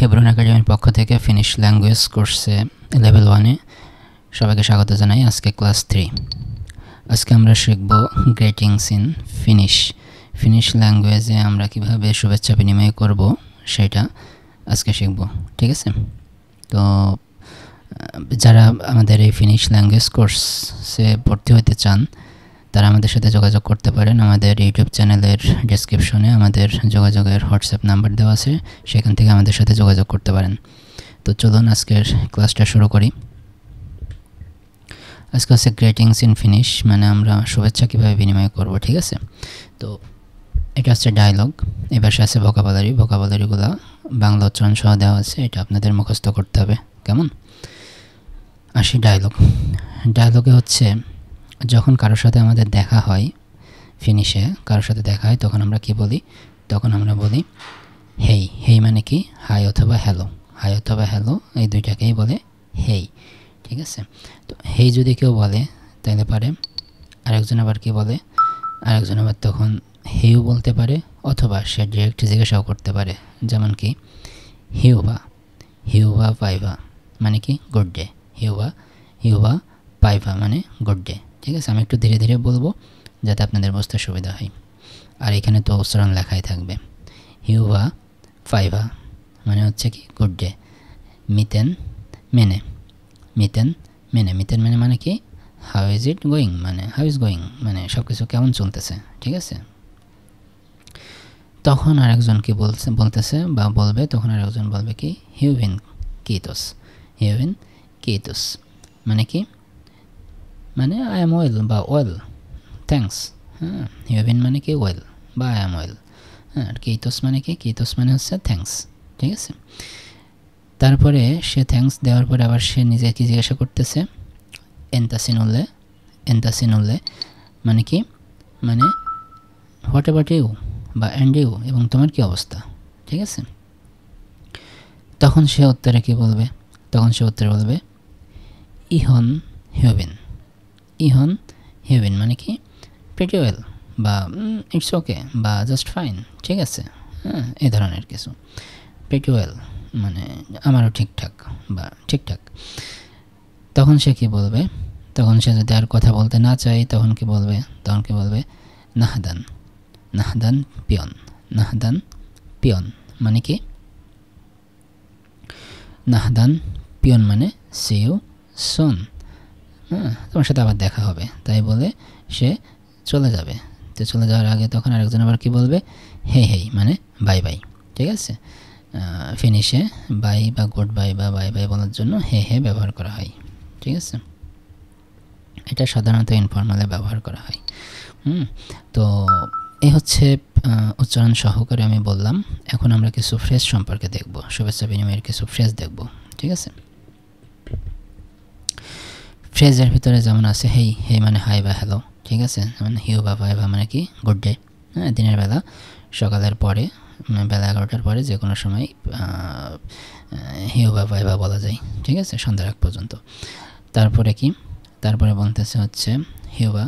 Hebron একাডেমির পক্ষ থেকে ফিনিশ ল্যাঙ্গুয়েজ কোর্সে লেভেল 1-এ সবাইকে স্বাগত জানাই। আজকে ক্লাস 3। আজকে আমরা শিখব গ্রিটিংস ইন ফিনিশ ল্যাঙ্গুয়েজে আমরা কিভাবে শুভেচ্ছা বিনিময় করব সেটা আজকে শিখব, ঠিক আছে? তো যারা আমাদের এই ফিনিশ ল্যাঙ্গুয়েজ কোর্সে ভর্তি হতে চান তারা আমাদের সাথে যোগাযোগ করতে পারেন। আমাদের ইউটিউব চ্যানেলের ডেসক্রিপশনে আমাদের যোগাযোগের হোয়াটসঅ্যাপ নাম্বার দেওয়া আছে, সেখান থেকে আমাদের সাথে যোগাযোগ করতে পারেন। তো চলুন আজকের ক্লাসটা শুরু করি। আজকে হচ্ছে গ্রিটিংস ইন ফিনিশ, মানে আমরা শুভেচ্ছা কীভাবে বিনিময় করব, ঠিক আছে? তো এটা হচ্ছে ডায়লগ, এই পাশে আছে ভোকাবুলারিগুলো বাংলা উচ্চারণ সহ দেওয়া আছে, এটা আপনাদের মুখস্থ করতে হবে। কেমন? আসি ডায়লগে হচ্ছে যখন কারোর সাথে আমাদের দেখা হয়, ফিনিশে কারোর সাথে দেখা হয় তখন আমরা কি বলি? তখন আমরা বলি হেই মানে কি? হাই অথবা হ্যালো এই দুইটাকেই বলে হেই, ঠিক আছে? তো হেই যদি কেউ বলে তাহলে পারে, আরেকজন আবার কি বলে, আরেকজন আবার তখন হেইও বলতে পারে অথবা সে ডিরেক্ট জিজ্ঞাসাও করতে পারে, যেমন কি হিউবা পাইভা মানে কি গুড ডে, হিউবা পাইভা মানে গুড ডে, ঠিক আছে? আমি একটু ধীরে ধীরে বলবো যাতে আপনাদের বুঝতে সুবিধা হয়। আর এখানে তো উচ্চারণ লেখাই থাকবে। হিউবা পাইভা মানে হচ্ছে কি গুড ডে। মিতেন মেনে মানে কি হাউ ইজ গোয়িং মানে সব কিছু কেমন চলতেছে, ঠিক আছে? তখন আরেকজন কি বলতেছে বা বলবে, তখন আরেকজন বলবে কি হিউভিন কিটোস মানে কি? মানে আই এম ওয়েল বা ওয়েল থ্যাঙ্কস। হ্যাঁ, হিউভিন মানে কি ওয়েল বা আই এম ওয়েল। হ্যাঁ, আর কিটোস মানে কি? কিটোস মানে হচ্ছে থ্যাঙ্কস, ঠিক আছে? তারপরে সে থ্যাঙ্কস দেওয়ার পরে আবার সে নিজে কি জিজ্ঞাসা করতেছে, এন্তাসিনুল্লে মানে কি? মানে হোয়াট অ্যাবাউট ইউ বা অ্যান্ড ইউ, এবং তোমার কি অবস্থা, ঠিক আছে? তখন সে উত্তরে কি বলবে? তখন সে উত্তরে বলবে ইহন হিউবিন মানে কি প্রিটি ওয়েল বা ইটস ওকে বা জাস্ট ফাইন, ঠিক আছে? হ্যাঁ, এই ধরনের কিছু। প্রিটি ওয়েল মানে আমারও ঠিকঠাক বা ঠিকঠাক। তখন সে কি বলবে? তখন সে যদি আর কথা বলতে না চায় তখন কি বলবে? নাহদান পিয়ন মানে কি? নাহদান পিয়ন মানে সি ইউ সুন। হ্যাঁ, তোমার সাথে আবার দেখা হবে, তাই বলে সে চলে যাবে। তো চলে যাওয়ার আগে তখন আরেকজন আবার কি বলবে? হেই মানে বাই, ঠিক আছে? ফিনিশে বাই বা গুড বাই বা বাই বলার জন্য হে ব্যবহার করা হয়, ঠিক আছে? এটা সাধারণত ইনফর্মালে ব্যবহার করা হয়। তো এই হচ্ছে উচ্চারণ সহকারে আমি বললাম। এখন আমরা কিছু ফ্রেজ সম্পর্কে দেখব, শুভেচ্ছা বিনিময়ের কিছু ফ্রেজ দেখব, ঠিক আছে? ফ্রেজের ভিতরে যেমন আছে হেই মানে হাই বা হ্যালো, ঠিক আছে? যেমন হিউ বা পাইভা মানে কি গুড ডে। হ্যাঁ, দিনের বেলা সকালের পরে বেলা 11টার পরে যে কোনো সময় হিউ বা পাইভা বলা যায়, ঠিক আছে? সন্ধ্যার আগ পর্যন্ত। তারপরে বলতেছে হচ্ছে হিউবা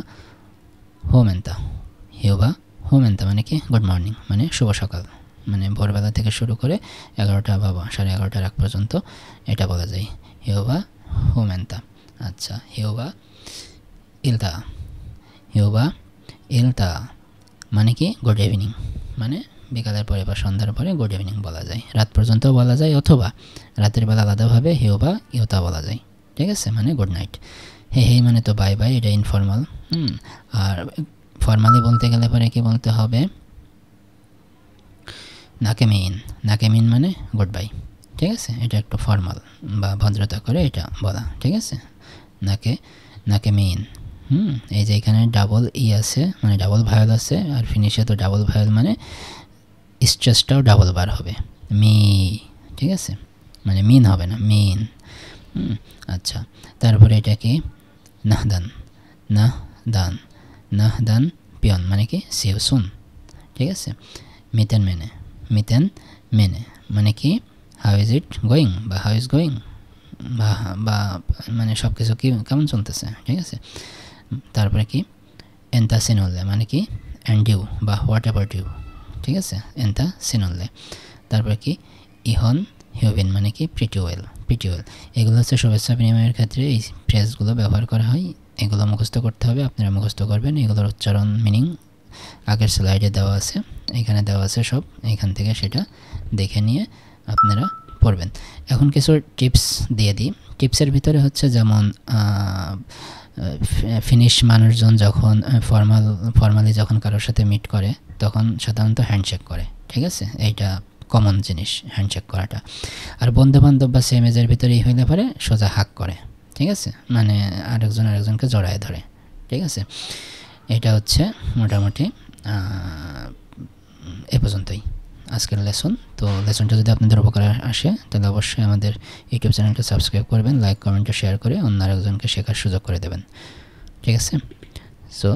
হোমেন্তা মানে কি গুড মর্নিং মানে শুভ সকাল, মানে ভোরবেলা থেকে শুরু করে 11টা বা 11:30 আগ পর্যন্ত এটা বলা যায় হিউবা হোমেন্তা। আচ্ছা, হিউবা ইলতা মানে কি গুড ইভিনিং, মানে বিকালের পরে বা সন্ধ্যার পরে গুড ইভিনিং বলা যায়, রাত পর্যন্ত বলা যায়, অথবা রাতের বেলা আলাদাভাবে হিউবা ইউতা বলা যায়, ঠিক আছে? মানে গুড নাইট। হেই মানে তো বাই, এটা ইনফর্মাল। আর ফর্মালি বলতে গেলে পরে কি বলতে হবে? নাকেমিন মানে গুড বাই, ঠিক আছে? এটা একটু ফর্মাল বা ভদ্রতা করে এটা বলা, ঠিক আছে? নাকেমিন। এই যে এখানে ডাবল ই আছে, মানে ডাবল ভায়োল আছে, আর ফিনিশে তো ডাবল ভায়োল মানে স্ট্রেসটাও ডাবল বার হবে, ঠিক আছে? মানে মিন হবে না, মিন। আচ্ছা, তারপরে এটা কি নাহদান পিয়ন মানে কি সি ইউ সুন, ঠিক আছে? মিতেন মেনে মানে কি হাউ ইজ ইট গোয়িং বা হাউ ইজ গোয়িং বা মানে সব কিছু কি কেমন চলতেছে, ঠিক আছে? তারপরে কি এন্তাসিনুল্লে মানে কি অ্যান্ড ইউ বা হোয়াট অ্যাবাউট ইউ, ঠিক আছে? এন্তাসিনুল্লে। তারপরে কি ইহন হিউবিন মানে কি প্রিটি ওয়েল, এগুলো হচ্ছে শুভেচ্ছা বিনিময়ের ক্ষেত্রে এই ফ্রেজগুলো ব্যবহার করা হয়। এগুলো মুখস্থ করতে হবে, আপনারা মুখস্থ করবেন। এগুলোর উচ্চারণ মিনিং আগের স্লাইডে দেওয়া আছে, এখানে দেওয়া আছে সব, এখান থেকে সেটা দেখে নিয়ে আপনারা পড়বেন। এখন কিছু টিপস দিয়ে দিই। টিপসের ভিতরে হচ্ছে যেমন ফিনিশ মানুষজন যখন ফর্মালি যখন কারোর সাথে মিট করে তখন সাধারণত হ্যান্ডশেক করে, ঠিক আছে? এইটা কমন জিনিস হ্যান্ডশেক করাটা। আর বন্ধুবান্ধব বা সেম এজের ভিতরেই হইলে পারে সোজা হাক করে, ঠিক আছে? মানে আরেকজনকে জড়ায় ধরে, ঠিক আছে? এটা হচ্ছে মোটামুটি এ পর্যন্তই আজকের লেসন। তো লেসনটা যদি আপনাদের উপকারে আসে তাহলে অবশ্যই আমাদের ইউটিউব চ্যানেলটা সাবস্ক্রাইব করবেন, লাইক কমেন্ট শেয়ার করে অন্য আরেকজনকে শেখার সুযোগ করে দেবেন, ঠিক আছে? সো